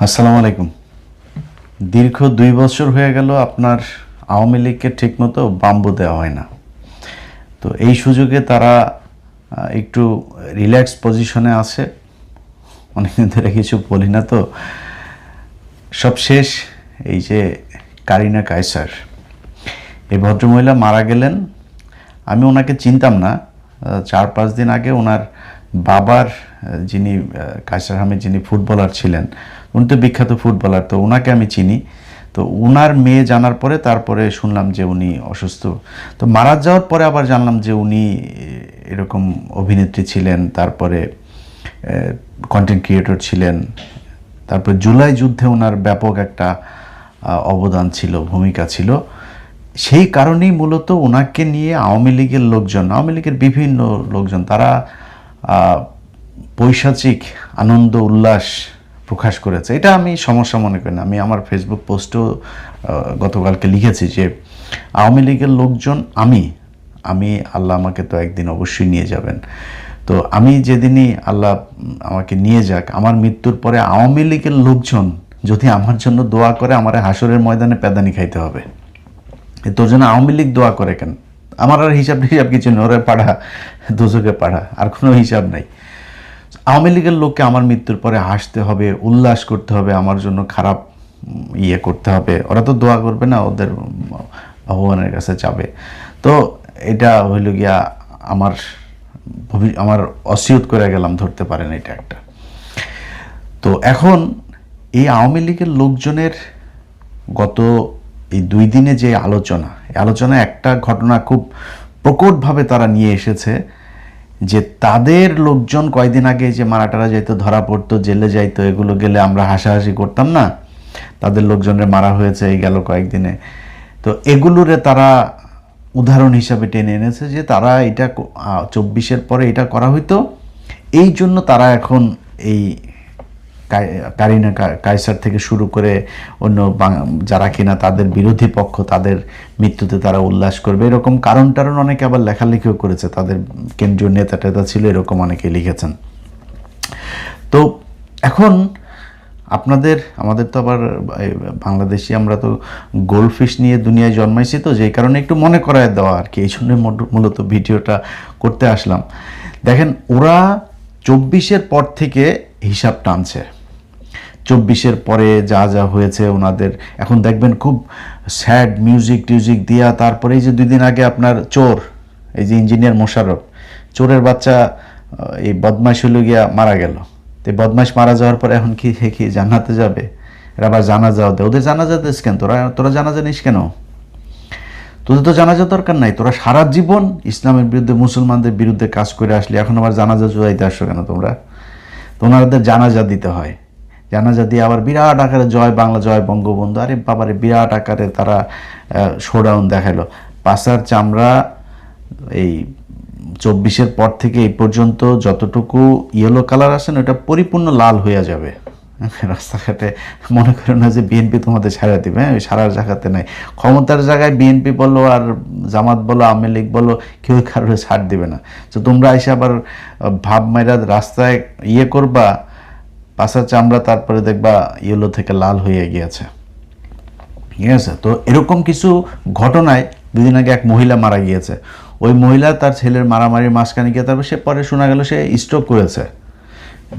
আসসালামু আলাইকুম। দীর্ঘ ২ বছর হয়ে গেল আপনার আওয়ামী লীগকে ঠিকমতো বাম্বু দেওয়া হয় না। তো এই সুযোগে তারা একটু রিল্যাক্স পজিশনে আছে। অনেকদিন ধরে কিছু বলি না, তো সব শেষ। এই যে কারিনা কায়সার, এই ভদ্রমহিলা মারা গেলেন। আমি ওনাকে চিনতাম না। ৪-৫ দিন আগে ওনার বাবার, যিনি কায়সার আহমেদ, যিনি ফুটবলার ছিলেন, উনি তো বিখ্যাত ফুটবলার, তো ওনাকে আমি চিনি। তো ওনার মেয়ে জানার পরে তারপরে শুনলাম যে উনি অসুস্থ। তো মারা যাওয়ার পরে আবার জানলাম যে উনি এরকম অভিনেত্রী ছিলেন, তারপরে কন্টেন্ট ক্রিয়েটর ছিলেন, তারপর জুলাই যুদ্ধে ওনার ব্যাপক একটা অবদান ছিল, ভূমিকা ছিল। সেই কারণেই মূলত ওনাকে নিয়ে আওয়ামী লীগের লোকজন, আওয়ামী লীগের বিভিন্ন লোকজন, তারা পৈশাচিক আনন্দ উল্লাস প্রকাশ করেছে। এটা আমি সমস্যা মনে করি না। আমি আমার ফেসবুক পোস্টেও গতকালকে লিখেছি যে আওয়ামী লীগের লোকজন আমি আল্লাহ আমাকে তো একদিন অবশ্যই নিয়ে যাবেন। তো আমি যেদিনই আল্লাহ আমাকে নিয়ে যাক, আমার মৃত্যুর পরে আওয়ামী লীগের লোকজন যদি আমার জন্য দোয়া করে, আমার হাসরের ময়দানে প্যাদানি খাইতে হবে। তোর জন্য আওয়ামী লীগ দোয়া করে কেন? আমার আর হিসাব কিছু নেই, ওরে পাড়া দুজকে পাড়া, আর কোনো হিসাব নাই। আওয়ামী লীগের লোককে আমার মৃত্যুর পরে হাসতে হবে, উল্লাস করতে হবে, আমার জন্য খারাপ করতে হবে। ওরা তো দোয়া করবে না, ওদের ভগবানের কাছে যাবে। তো এটা হইল গিয়া আমার অসিয়ত করে গেলাম, ধরতে পারেন এটা একটা। তো এখন এই আওয়ামী লীগের লোকজনের গত এই 2 দিনে যে আলোচনা একটা ঘটনা খুব প্রকটভাবে তারা নিয়ে এসেছে, যে তাদের লোকজন কয়েকদিন আগে যে মারাটারা যাইতো, ধরা পড়তো, জেলে যাইতো, এগুলো গেলে আমরা হাসাহাসি করতাম না, তাদের লোকজনের মারা হয়েছে এই গেল কয়েকদিনে। তো এগুলোরে তারা উদাহরণ হিসাবে টেনে এনেছে যে তারা এটা 24-এর পরে এটা করা হইতো, এই জন্য তারা এখন এই কারিনা কায়সার থেকে শুরু করে অন্য যারা কিনা তাদের বিরোধী পক্ষ, তাদের মৃত্যুতে তারা উল্লাস করবে, এরকম কারণ অনেকে আবার লেখালেখিও করেছে। তাদের কেন্দ্রীয় নেতা টেতা ছিল, এরকম অনেকে লিখেছেন। তো এখন আমাদের তো আবার বাংলাদেশি, আমরা তো গোল্ডফিশ নিয়ে দুনিয়ায় জন্মাইছি, তো যেই কারণে একটু মনে করায় দেওয়া আর কি, এই জন্য মূলত ভিডিওটা করতে আসলাম। দেখেন, ওরা 24-এর পর থেকে হিসাব টানছে। 24-এর পরে যা যা হয়েছে ওনাদের, এখন দেখবেন খুব স্যাড মিউজিক টিউজিক দিয়া। তারপরে এই যে 2 দিন আগে আপনার চোর, এই যে ইঞ্জিনিয়ার মোশাররফ, চোরের বাচ্চা, এই বদমাইশ হইল গিয়া মারা গেল। তো বদমাইশ মারা যাওয়ার পরে এখন কি জান্নাতে যাবে? এরা আবার জানাজাও দেয়। ওদের জানাজা দিস কেন? তোরা জানাজা নিস কেন? তোদের তো জানাজা দরকার নাই। তোরা সারা জীবন ইসলামের বিরুদ্ধে, মুসলমানদের বিরুদ্ধে কাজ করে আসলি, এখন আবার জানাজা জুড়াইতে আসছো কেন তোমরা? তোমাদের জানাজা দিতে হয়। জানাজা দিয়ে আবার বিরাট আকারে জয় বাংলা, জয় বঙ্গবন্ধু, আরে বাবারে বিরাট আকারে তারা শোডাউন দেখালো। পাছার চামড়া এই 24-এর পর থেকে এই পর্যন্ত যতটুকু ইয়েলো কালার আছে না, ওটা পরিপূর্ণ লাল হয়ে যাবে। রাস্তাঘাটে মনে করো না যে বিএনপি তোমাদের ছাড়া দিবে, ওই সারার জায়গাতে নাই। ক্ষমতার জায়গায় বিএনপি বলো আর জামাত বলো, আওয়ামী লীগ বলো, কেউ কারোর ছাড় দিবে না। তো তোমরা এসে আবার ভাব মাইরা রাস্তায় করবা, পাছার চামড়া, তারপরে দেখবা ইয়েলো থেকে লাল হয়ে গিয়েছে। ঠিক আছে? তো এরকম কিছু ঘটনায় 2 দিন আগে এক মহিলা মারা গিয়েছে। ওই মহিলা তার ছেলের মারামারির মাঝখানে গিয়ে তারপর পরে শোনা গেল সে স্ট্রোক করেছে।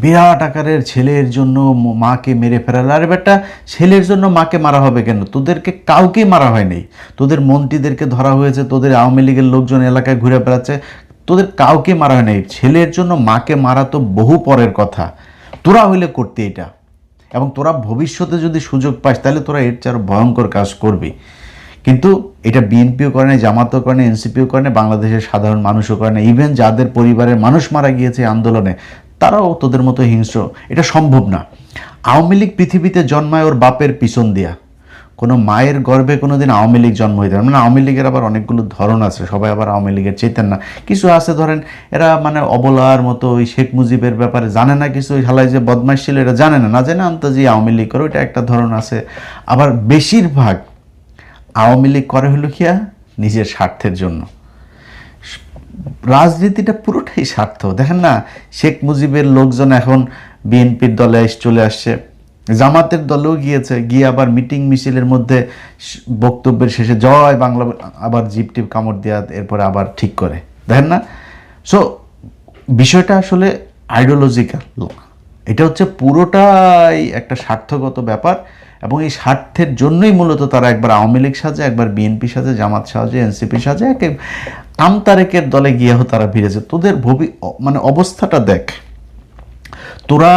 বিরাট আকারের ছেলের জন্য মাকে মেরে ফেরাল। আরে বেটা, ছেলের জন্য মাকে মারা হবে কেন? তোদেরকে কাউকেই মারা হয়নি। তোদের মন্ত্রীদেরকে ধরা হয়েছে, তোদের আওয়ামী লীগের লোকজন এলাকায় ঘুরে বেড়াচ্ছে, তোদের কাউকে মারা হয়নি। ছেলের জন্য মাকে মারা তো বহু পরের কথা। তোরা হইলে করতে এটা, এবং তোরা ভবিষ্যতে যদি সুযোগ পাস তাহলে তোরা এর চেয়ে আরও ভয়ঙ্কর কাজ করবি। কিন্তু এটা বিএনপিও করে না, জামাতও করে না, এনসিপিও করে না, বাংলাদেশের সাধারণ মানুষও করে না। ইভেন যাদের পরিবারের মানুষ মারা গিয়েছে আন্দোলনে, তারাও তোদের মতো হিংস্র। এটা সম্ভব না। আওয়ামী লীগ পৃথিবীতে জন্মায় ওর বাপের পিছন দিয়া। কোনো মায়ের গর্ভে কোনো দিন আওয়ামী লীগ জন্ম হইতে পারে মানে আওয়ামী লীগের আবার অনেকগুলো ধরন আছে, সবাই আবার আওয়ামী লীগের চেতেন না। কিছু আছে ধরেন এরা মানে অবলার মতো, ওই শেখ মুজিবের ব্যাপারে জানে না কিছু, ওই হালাই যে বদমাইশ ছিল এটা জানে না জানে আন্তাজি আওয়ামী লীগ করে, ওইটা একটা ধরন আছে। আবার বেশিরভাগ আওয়ামী লীগ করে হলো কিয়া নিজের স্বার্থের জন্য। রাজনীতিটা পুরোটাই স্বার্থ। দেখেন না, শেখ মুজিবের লোকজন এখন বিএনপির দলে চলে আসছে, জামাতের দলেও গিয়েছে, গিয়ে আবার মিটিং মিছিলের মধ্যে বক্তব্যের শেষে জয় বাংলা আবার জিপ টিপ কামড় দেওয়া, এরপরে আবার ঠিক করে, দেখেন না? সো বিষয়টা আসলে আইডিওলজিক্যাল, এটা হচ্ছে পুরোটাই একটা স্বার্থগত ব্যাপার, এবং এই স্বার্থের জন্যই মূলত তারা একবার আওয়ামী লীগ সাজে, একবার বিএনপি সাজে, জামাত সাজে, এনসিপি সাজে, আমতারেকের দলে গিয়েও তারা ভিড়েছে। তোদের মানে অবস্থাটা দেখ, তোরা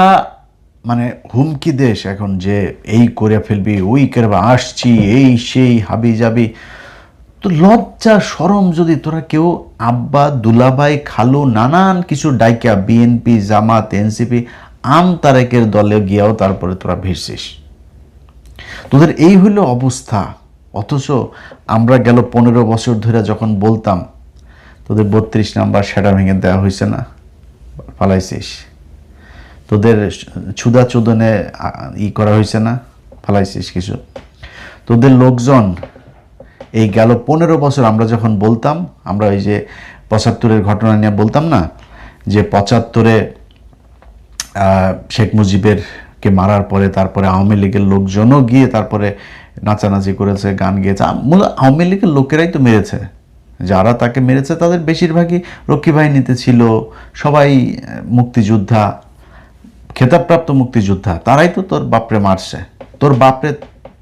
মানে হুমকি দেশ এখন যে এই করে ফেলবি, ওই করে আসছি, এই সেই হাবি যাবি। তো লজ্জা শরম যদি তোরা কেউ আব্বা, দুলাভাই, খালু, নানান কিছু ডাইকা বিএনপি, জামাত, এনসিপি, আমতারেকের দলে গিয়েও তারপরে তোরা ভিড়ছিস, তোদের এই হইল অবস্থা। অথচ আমরা গেল 15 বছর ধরে যখন বলতাম তোদের 32 নাম্বার সেটা ভেঙে দেওয়া হয়েছে না, ফালাইছিস। তোদের ছুদা চোদনে করা হয়েছে না, ফালাইছিস কিছু। তোদের লোকজন এই গেল 15 বছর আমরা যখন বলতাম, আমরা ওই যে 75-এর ঘটনা নিয়ে বলতাম না, যে 75-এ শেখ মুজিবেরকে মারার পরে তারপরে আওয়ামী লীগের লোকজনও গিয়ে তারপরে নাচানাচি করেছে, গান গেয়েছে। মূলত আওয়ামী লীগের লোকেরাই তো মেরেছে, যারা তাকে মেরেছে তাদের বেশিরভাগই রক্ষী বাহিনীতে ছিল, সবাই মুক্তিযোদ্ধা, খেতাবপ্রাপ্ত মুক্তিযোদ্ধা, তারাই তো তোর বাপরে মারছে।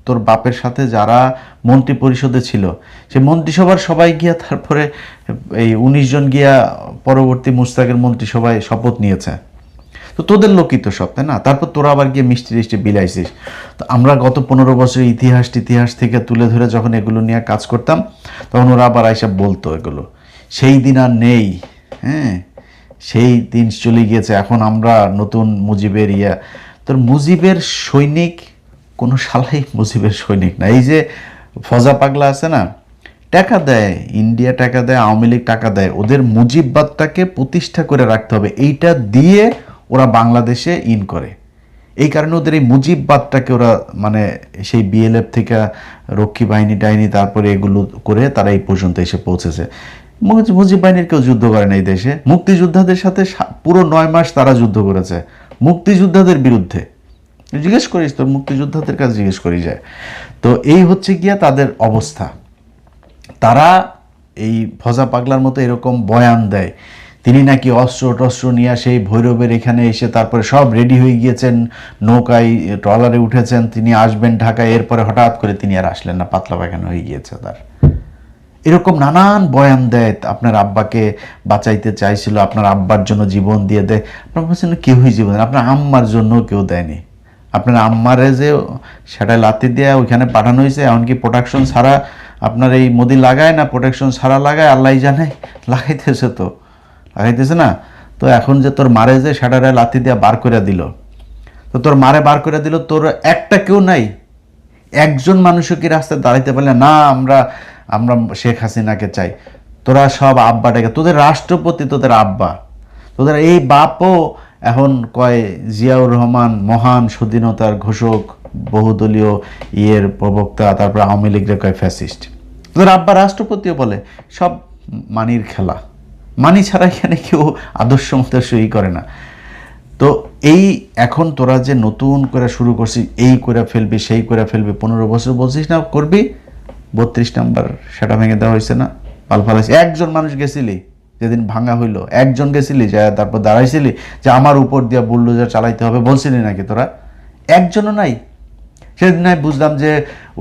তোর বাপের সাথে যারা মন্ত্রী পরিষদে ছিল, সে মন্ত্রিসভার সবাই গিয়া তারপরে এই 19 জন গিয়া পরবর্তী মুস্তাকের মন্ত্রিসভায় শপথ নিয়েছে। তো তোদের লোকই তো সব, তাই না? তারপর তোরা আবার গিয়ে মিষ্টি টিষ্টি বিলাইছিস। তো আমরা গত 15 বছরের ইতিহাস থেকে তুলে ধরে যখন এগুলো নিয়ে কাজ করতাম, তখন ওরা আবার আইসা বলতো এগুলো। সেই দিন আর নেই, হ্যাঁ, সেই দিন চলে গিয়েছে। এখন আমরা নতুন মুজিবের তোর মুজিবের সৈনিক কোনো শালাই মুজিবের সৈনিক না। এই যে ফজা পাগলা আছে না, টাকা দেয়, ইন্ডিয়া টাকা দেয়, আওয়ামী লীগ টাকা দেয়, ওদের মুজিববাদটাকে প্রতিষ্ঠা করে রাখতে হবে, এইটা দিয়ে ওরা বাংলাদেশে করে। এই কারণে ওদের এই মুজিববাদটাকে ওরা মানে সেই বিএলএফ থেকে রক্ষী বাহিনী টাহিনী তারপরে এগুলো করে তারা এই পর্যন্ত এসে পৌঁছেছে। মুজিব বাহিনীর কেউ যুদ্ধ করে না এই দেশে। মুক্তিযোদ্ধাদের সাথে পুরো 9 মাস তারা যুদ্ধ করেছে মুক্তিযোদ্ধাদের বিরুদ্ধে। জিজ্ঞেস করিস, তোর মুক্তিযোদ্ধাদের কাছে জিজ্ঞেস করি যায়। তো এই হচ্ছে গিয়া তাদের অবস্থা। তারা এই ফজা পাগলার মতো এরকম বয়ান দেয়, তিনি নাকি অস্ত্র টস্ত্র নিয়ে সেই ভৈরবের এখানে এসে তারপরে সব রেডি হয়ে গিয়েছেন, নৌকায় ট্রলারে উঠেছেন, তিনি আসবেন ঢাকায়, এরপরে হঠাৎ করে তিনি আর আসলেন না, পাতলা পায়খানা হয়ে গিয়েছে তার। এরকম নানান বয়ান দেয়। আপনার আব্বাকে বাঁচাইতে চাইছিল, আপনার আব্বার জন্য জীবন দিয়ে দেয়। আপনার বলছেন কেউই জীবন, আপনার আম্মার জন্য কেউ দেয়নি। আপনার আম্মারে যে সেটাই লাথি দিয়ে ওইখানে পাঠানো হয়েছে, এমনকি প্রোটেকশন ছাড়া আপনার এই মোদি লাগায় না, প্রোটেকশন ছাড়া লাগায়, আল্লাহ জানে, লাগাইতেছে না। তো এখন যে তোর মারে যে সেটারে লাথি দিয়ে বার করে দিল, তো তোর মারে বার করে দিল, তোর একটা কেউ নাই, একজন মানুষও কি রাস্তায় দাঁড়াইতে পারলে না আমরা শেখ হাসিনাকে চাই। তোরা সব আব্বাটাকে, তোদের রাষ্ট্রপতি তোদের আব্বা, তোদের এই বাপও এখন কয় জিয়াউর রহমান মহান স্বাধীনতার ঘোষক, বহুদলীয় প্রবক্তা, তারপর আওয়ামী লীগের কয় ফ্যাসিস্ট। তোদের আব্বা রাষ্ট্রপতিও বলে। সব মানির খেলা, মানি ছাড়া এখানে কেউ আদর্শ মদর্শ করে না। তো এই এখন তোরা যে নতুন করে শুরু করছিস, এই করে ফেলবি, সেই করে ফেলবি, 15 বছর বলছিস না করবি, 32 নাম্বার সেটা ভেঙে দেওয়া হয়েছে না, পাল ফালাইছে। একজন মানুষ গেছিলি যেদিন ভাঙা হইলো, একজন গেছিলি যা তারপর দাঁড়াইছিলি যে আমার উপর দিয়া বুলডোজার চালাইতে হবে, বলছিলি নাকি তোরা? একজনও নাই। সেদিন আমি বুঝলাম যে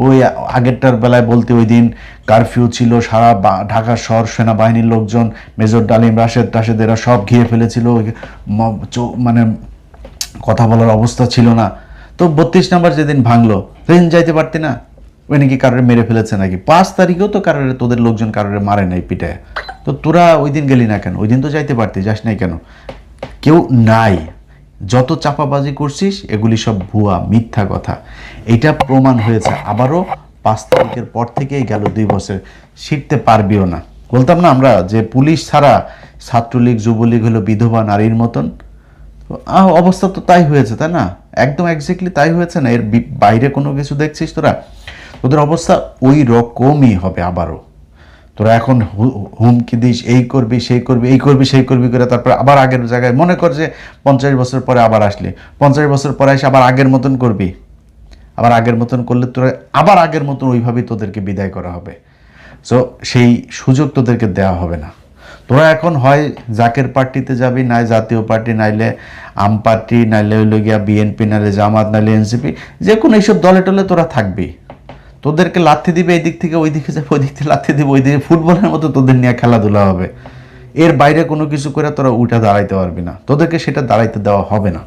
ওই আগেরটার বেলায় বলতে ওই দিন কারফিউ ছিল, সারা ঢাকা শহর সেনাবাহিনীর লোকজন, মেজর ডালিম, রাশেদ এরা সব ঘিরে ফেলেছিল, মানে কথা বলার অবস্থা ছিল না। তো 32 নাম্বার যেদিন ভাঙলো সেদিন যাইতে পারতি না? ওই নাকি কারোর মেরে ফেলেছে নাকি? 5 তারিখেও তো কারোর, তোদের লোকজন কারোর মারে নাই পিটায়। তো তোরা ওই দিন গেলি না কেন? ওই দিন তো যাইতে পারতি, যাস নাই কেন? কেউ নাই। যত চাপাবাজি করছিস এগুলি সব ভুয়া, মিথ্যা কথা। এটা প্রমাণ হয়েছে। আবারও 5 তারিখের পর থেকেই গেল 2 বছর, শিখতে পারবিও না। বলতাম না আমরা যে পুলিশ ছাড়া ছাত্রলীগ যুবলীগ হলো বিধবা নারীর মতন। অবস্থা তো তাই হয়েছে, তাই না? একদম এক্স্যাক্টলি তাই হয়েছে না? এর বাইরে কোনো কিছু দেখছিস তোরা? ওদের অবস্থা ওই রকমই হবে আবারও। তোরা এখন হুমকি দিস, এই করবি সেই করবি, এই করবি সেই করবি করে তারপরে আবার আগের জায়গায় মনে কর যে 50 বছর পরে আবার আসলি, 50 বছর পরে এসে আবার আগের মতন করবি। আবার আগের মতন করলে তোরা আবার আগের মতন ওইভাবেই তোদেরকে বিদায় করা হবে। সো সেই সুযোগ তোদেরকে দেওয়া হবে না। তোরা এখন হয় জাকের পার্টিতে যাবি, নাই জাতীয় পার্টি, নাইলে আম পার্টি, নাইলে হইল গিয়া বিএনপি, নাইলে জামাত, নাইলে এনসিপি, যে কোনো এইসব দলে টলে তোরা থাকবি। তোদেরকে লাথি দিবে এই দিক থেকে ওই দিকে যাবে, ওই দিক থেকে লাথি দিবে ওই দিকে, ফুটবলের মতো তোদের নিয়ে খেলাধুলা হবে। এর বাইরে কোনো কিছু করে তোরা উঠে দাঁড়াইতে পারবি না, তোদেরকে সেটা দাঁড়াইতে দেওয়া হবে না।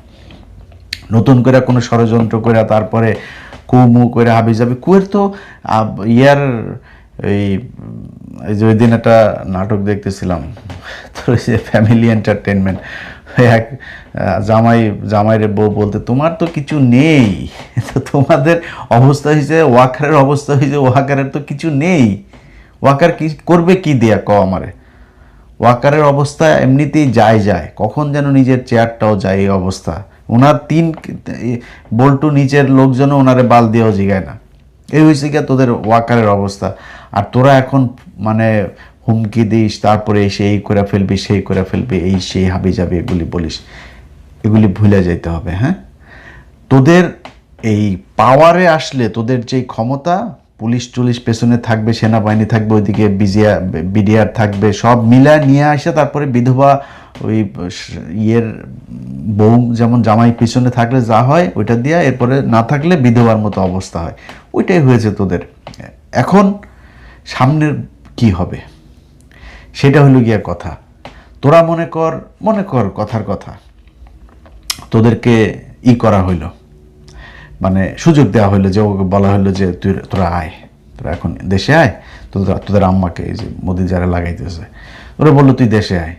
নতুন করে কোনো ষড়যন্ত্র করে তারপরে কুমু করে হাবি যাবি, কুয়ের তো ইয়ার এই যে ওই দিন একটা নাটক দেখতেছিলাম, তোর যে ফ্যামিলি এন্টারটেনমেন্ট, এক জামাইরে বউ বলতে তোমার তো কিছু নেই, তো তোমাদের অবস্থা হয়েছে, ওয়াকারের অবস্থা হয়েছে, ওয়াকারের তো কিছু নেই, ওয়াকার কি করবে কি দিয়া ক আমারে। ওয়াকারের অবস্থা এমনিতেই যায়, কখন যেন নিজের চেয়ারটাও যায় এই অবস্থা। ওনার 3 বল্টু নিচের লোকজনও ওনারে বাল দিয়েও জিগায় না। এই হয়েছে গিয়া তোদের ওয়াকারের অবস্থা। আর তোরা এখন মানে হুমকি দিস, তারপরে এসে এই করে ফেলবি, সেই করে ফেলবি, এই সেই হাবি যাবি এগুলি বলিস, এগুলি ভুলে যেতে হবে। হ্যাঁ, তোদের এই পাওয়ারে আসলে তোদের যেই ক্ষমতা, পুলিশ টুলিশ পেছনে থাকবে, সেনাবাহিনী থাকবে, ওইদিকে বিডিআর থাকবে, সব মিলা নিয়ে আসে তারপরে বিধবা ওই ইয়ের বউ যেমন জামাই পিছনে থাকলে যা হয় ওইটা দিয়া, এরপরে না থাকলে বিধবার মতো অবস্থা হয়। ওইটাই হয়েছে তোদের। এখন সামনের কি হবে সেটা হলো গিয়া কথা। তোরা মনে কর কথার কথা, তোদেরকে করা হইলো, মানে সুযোগ দেওয়া হইলো, যে ওকে বলা হইলো যে তোরা আয়, তোরা এখন দেশে আয়, তোদের আম্মাকে এই যে মোদি যারা লাগাইতেছে, ওরা বললো তুই দেশে আয়।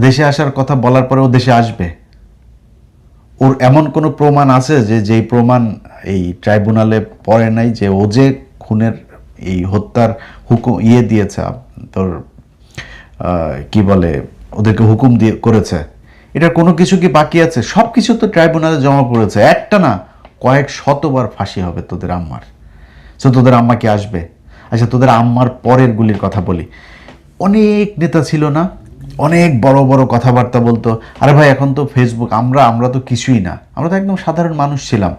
দেশে আসার কথা বলার পরে ও দেশে আসবে? ওর এমন কোনো প্রমাণ আছে যে যেই প্রমাণ এই ট্রাইব্যুনালে পড়ে নাই, যে ও যে খুনের এই হত্যার হুকুম দিয়েছে, তোর কি বলে ওদেরকে হুকুম দিয়ে করেছে, এটা কোনো কিছু কি বাকি আছে? সব কিছু তো ট্রাইব্যুনালে জমা পড়েছে, একটা না কয়েক শতবার ফাঁসি হবে তোদের আম্মার। সো তোদের আম্মা কি আসবে? আচ্ছা, তোদের আম্মার পরের গুলির কথা বলি। অনেক নেতা ছিল না, অনেক বড় বড় কথাবার্তা বলতো। আরে ভাই, এখন তো ফেসবুক, আমরা তো কিছুই না, আমরা তো একদম সাধারণ মানুষ ছিলাম।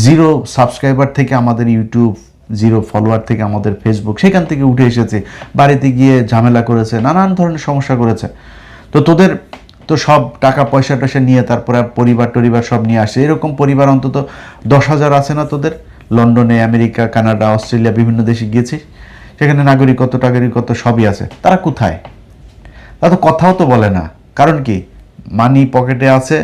0 সাবস্ক্রাইবার থেকে আমাদের ইউটিউব, 0 ফলোয়ার থেকে আমাদের ফেসবুক, সেখান থেকে উঠে এসেছে, বাড়িতে গিয়ে ঝামেলা করেছে, নানান ধরনের সমস্যা করেছে। তো তোদের তো সব টাকা পয়সা টয়সা নিয়ে তারপরে পরিবার সব নিয়ে আসে। এরকম পরিবার অন্তত 10,000 আছে না তোদের? লন্ডনে, আমেরিকা, কানাডা, অস্ট্রেলিয়া, বিভিন্ন দেশে গিয়েছিস, সেখানে টাগরিকত্ব সবই আছে। তারা কোথায়? তারা তো কথাও তো বলে না। কারণ কি? মানি পকেটে আছে,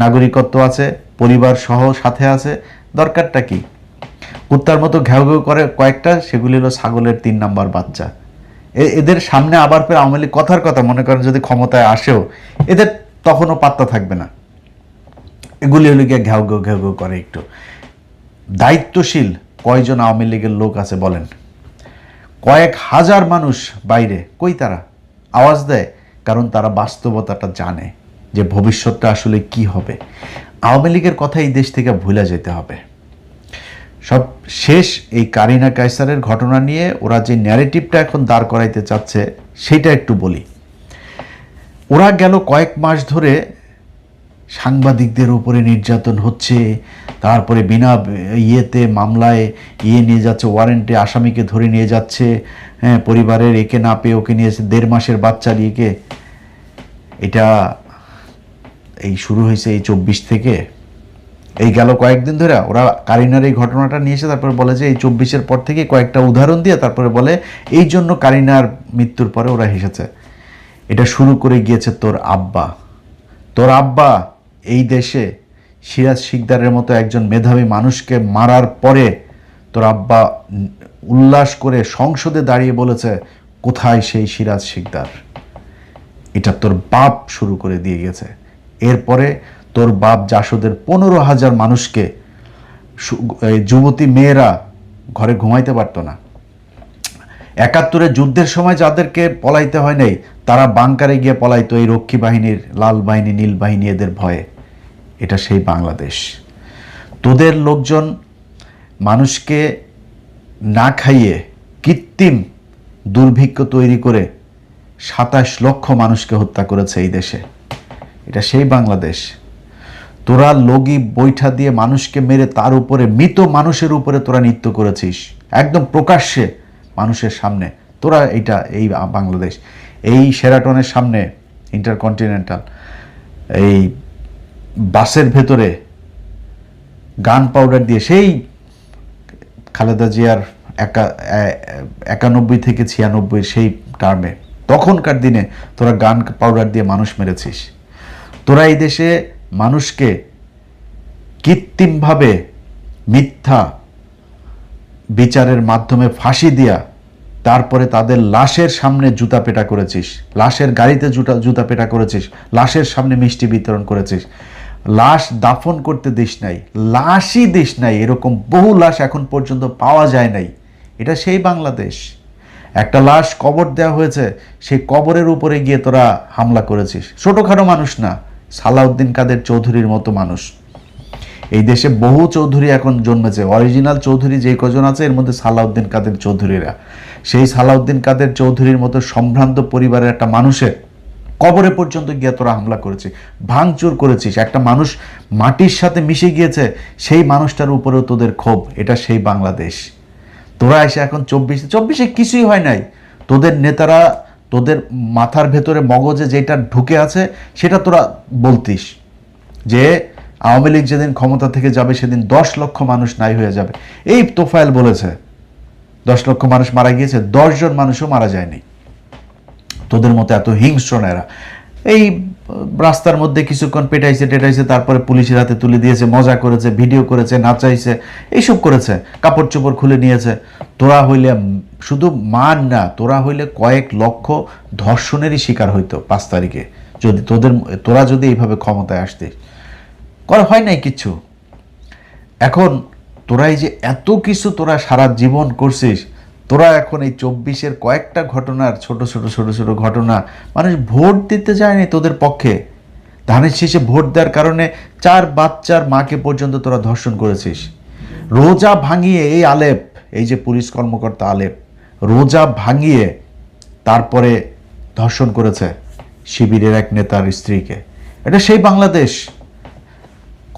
নাগরিকত্ব আছে, পরিবার সহ সাথে আছে, দরকারটা কি? কুত্তার মতো ঘেউ ঘেউ করে কয়েকটা, সেগুলি হলো ছাগলের 3 নাম্বার বাচ্চা। এদের সামনে আবার ফের আওয়ামী লীগ কথার কথা মনে করেন যদি ক্ষমতায় আসেও, এদের তখনও পাত্তা থাকবে না। এগুলি হলো গিয়ে ঘেউ ঘেউ করে। একটু দায়িত্বশীল কয়জন আওয়ামী লীগের লোক আছে বলেন? কয়েক হাজার মানুষ বাইরে, কই তারা আওয়াজ দেয়? কারণ তারা বাস্তবতাটা জানে যে ভবিষ্যৎটা আসলে কি হবে। আওয়ামী লীগের কথা এই দেশ থেকে ভুলে যেতে হবে। সব শেষ এই কারিনা কায়সারের ঘটনা নিয়ে ওরা যে ন্যারেটিভটা এখন দাঁড় করাইতে চাচ্ছে সেটা একটু বলি। ওরা গেল কয়েক মাস ধরে সাংবাদিকদের উপরে নির্যাতন হচ্ছে, তারপরে বিনা মামলায় নিয়ে যাচ্ছে, ওয়ারেন্টে আসামিকে ধরে নিয়ে যাচ্ছে, হ্যাঁ, পরিবারের একে না পেয়ে ওকে নিয়েছে, 1.5 মাসের বাচ্চার এটা এই শুরু হয়েছে এই 24 থেকে। এই গেল কয়েকদিন ধরে ওরা কারিনার এই ঘটনাটা নিয়ে এসে তারপরে বলে যে এই 24-এর পর থেকে কয়েকটা উদাহরণ দিয়ে তারপরে বলে এই জন্য কারিনার মৃত্যুর পরে ওরা হেসেছে। এটা শুরু করে গিয়েছে তোর আব্বা এই দেশে সিরাজ শিকদারের মতো একজন মেধাবী মানুষকে মারার পরে তোর আব্বা উল্লাস করে সংসদে দাঁড়িয়ে বলেছে, কোথায় সেই সিরাজ শিকদার? এটা তোর বাপ শুরু করে দিয়ে গেছে। এরপরে তোর বাপ জাসদের 15,000 মানুষকে, যুবতী মেয়েরা ঘরে ঘুমাইতে পারতো না। 71-এর যুদ্ধের সময় যাদেরকে পলাইতে হয় নাই, তারা বাংকারে গিয়ে পলাইতো এই রক্ষী বাহিনীর, লাল বাহিনী, নীল বাহিনী, এদের ভয়ে। এটা সেই বাংলাদেশ। তোদের লোকজন মানুষকে না খাইয়ে কৃত্রিম দুর্ভিক্ষ তৈরি করে 27 লক্ষ মানুষকে হত্যা করেছে এই দেশে। এটা সেই বাংলাদেশ। তোরা লগি বৈঠা দিয়ে মানুষকে মেরে তার উপরে, মৃত মানুষের উপরে তোরা নৃত্য করেছিস একদম প্রকাশ্যে মানুষের সামনে। তোরা এই বাংলাদেশ, এই শেরাটনের সামনে ইন্টারকন্টিনেন্টাল এই বাসের ভেতরে গান পাউডার দিয়ে, সেই খালেদা জিয়ার 91 থেকে 96 সেই টার্মে, তখনকার দিনে তোরা গান পাউডার দিয়ে মানুষ মেরেছিস। তোরা এই দেশে মানুষকে কৃত্রিমভাবে মিথ্যা বিচারের মাধ্যমে ফাঁসি দিয়া তারপরে তাদের লাশের সামনে জুতা পেটা করেছিস, লাশের গাড়িতে জুতা পেটা করেছিস, লাশের সামনে মিষ্টি বিতরণ করেছিস, লাশ দাফন করতে দিস নাই, লাশই দিস নাই। এরকম বহু লাশ এখন পর্যন্ত পাওয়া যায় নাই। এটা সেই বাংলাদেশ। একটা লাশ কবর দেওয়া হয়েছে, সেই কবরের উপরে গিয়ে তোরা হামলা করেছিস। ছোটোখাটো মানুষ না, সালাউদ্দিন কাদের চৌধুরীর মতো মানুষ। এই দেশে বহু চৌধুরী এখন জন্মেছে। অরিজিনাল চৌধুরী যে কজন আছে এর মধ্যে সালাউদ্দিন কাদের চৌধুরীরা। সেই সালাউদ্দিন কাদের চৌধুরীর মতো সম্ভ্রান্ত পরিবারের একটা মানুষের কবরে পর্যন্ত গিয়ে তোরা হামলা করেছিস, ভাঙচুর করেছিস। একটা মানুষ মাটির সাথে মিশে গিয়েছে, সেই মানুষটার উপরেও তোদের ক্ষোভ। এটা সেই বাংলাদেশ। তোরা এসে এখন 24-এ কিছুই হয় নাই। তোদের নেতারা, তোদের মাথার ভেতরে মগজে যেটা ঢুকে আছে সেটা তোরা বলতিস যে আওয়ামী লীগ যেদিন ক্ষমতা থেকে যাবে সেদিন 10 লক্ষ মানুষ নাই হয়ে যাবে। এই তোফায়েল বলেছে 10 লক্ষ মানুষ মারা গিয়েছে, 10 জন মানুষও মারা যায়নি। তোদের মতো এত হিংস্র না এরা। এই রাস্তার মধ্যে কিছুক্ষণ পেটাইছে টেটাইছে, তারপরে পুলিশের হাতে তুলে দিয়েছে, মজা করেছে, ভিডিও করেছে, নাচাইছে, এইসব করেছে, কাপড় চোপড় খুলে নিয়েছে। তোরা হইলে শুধু মান না, তোরা হইলে কয়েক লক্ষ ধর্ষণেরই শিকার হইতো 5 তারিখে যদি তোরা যদি এইভাবে ক্ষমতায় আসতিস। করা হয় নাই কিচ্ছু। এখন তোরা এই যে এত কিছু তোরা সারা জীবন করছিস, তোরা এখন এই 24-এর কয়েকটা ঘটনার ছোট ছোট ঘটনা, মানুষ ভোট দিতে যায়নি তোদের পক্ষে। ধানের শীষে ভোট দেওয়ার কারণে 4 বাচ্চার মাকে পর্যন্ত তোরা ধর্ষণ করেছিস। রোজা ভাঙিয়ে এই আলেপ, এই যে পুলিশ কর্মকর্তা আলেপ, রোজা ভাঙিয়ে তারপরে ধর্ষণ করেছে শিবিরের এক নেতার স্ত্রীকে। এটা সেই বাংলাদেশ।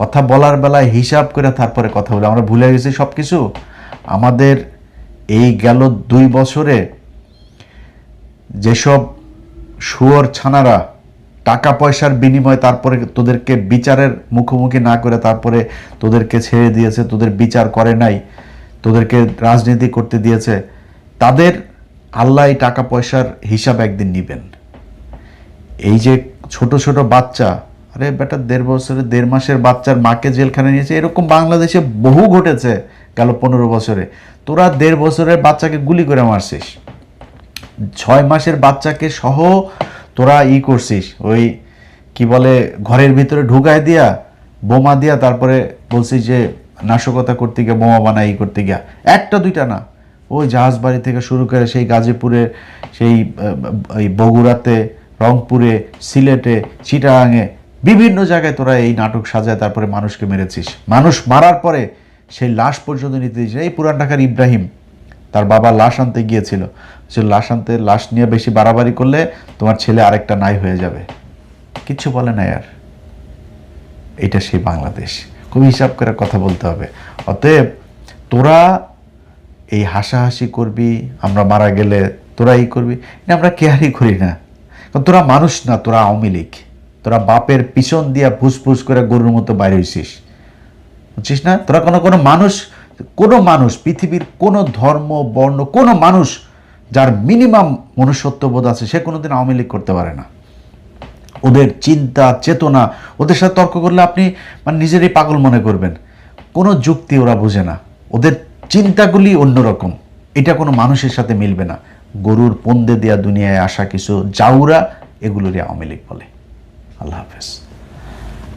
কথা বলার বেলায় হিসাব করে তারপরে কথা বলে আমরা ভুলে গেছি সব কিছু। আমাদের এই গেল 2 বছরে যেসব শুয়োর ছানারা টাকা পয়সার বিনিময়ে তারপরে তোদেরকে বিচারের মুখোমুখি না করে তারপরে তোদেরকে ছেড়ে দিয়েছে, তোদের বিচার করে নাই, তোদেরকে রাজনীতি করতে দিয়েছে, তাদের আল্লাহ এই টাকা পয়সার হিসাব একদিন নেবেন। এই যে ছোট ছোট বাচ্চা, আরে বেটা 1.5 বছরের 1.5 মাসের বাচ্চার মাকে জেলখানে নিয়েছে, এরকম বাংলাদেশে বহু ঘটেছে গেল 15 বছরে। তোরা 1.5 বছরের বাচ্চাকে গুলি করে মারছিস, 6 মাসের বাচ্চাকে সহ তোরা করছিস, ওই কি বলে ঘরের ভিতরে ঢুকায় দিয়া বোমা দিয়া তারপরে বলছিস যে নাশকতা করতে গিয়ে বোমা বানাই করতে গিয়া। 1টা 2টা না, ওই জাহাজবাড়ি থেকে শুরু করে সেই গাজীপুরে, সেই বগুড়াতে, রংপুরে, সিলেটে, চিটাগাঙে, বিভিন্ন জায়গায় তোরা এই নাটক সাজায় তারপরে মানুষকে মেরেছিস। মানুষ মারার পরে সেই লাশ পর্যন্ত নিতে দিয়েছিল। এই পুরান ঢাকার ইব্রাহিম তার বাবা লাশ আনতে গিয়েছিল, সে লাশ নিয়ে বেশি বাড়াবাড়ি করলে তোমার ছেলে আরেকটা নাই হয়ে যাবে, কিচ্ছু বলে না। আর এটা সেই বাংলাদেশ। খুব হিসাব করে কথা বলতে হবে। অতএব তোরা এই হাসাহাসি করবি, আমরা মারা গেলে তোরা করবি, আমরা কেয়ারই করি না। কারণ তোরা মানুষ না, তোরা আওয়ামী লীগ। তোরা বাপের পিছন দিয়া ফুসফুস করে গরুর মতো বাইরে হইছিস, বুঝছিস না? তোরা কোনো মানুষ পৃথিবীর কোনো ধর্ম বর্ণ কোনো মানুষ যার মিনিমাম মনুষ্যত্ববোধ আছে সে কোনোদিন আওয়ামী লীগ করতে পারে না। ওদের চিন্তা চেতনা, ওদের সাথে তর্ক করলে আপনি নিজেরই পাগল মনে করবেন। কোনো যুক্তি ওরা বোঝে না, ওদের চিন্তাগুলি অন্যরকম। এটা কোনো মানুষের সাথে মিলবে না। গরুর পন্দে দেয়া দুনিয়ায় আসা কিছু জাউরা, এগুলোরই আওয়ামী লীগ বলে। আল্লাহ হাফেজ।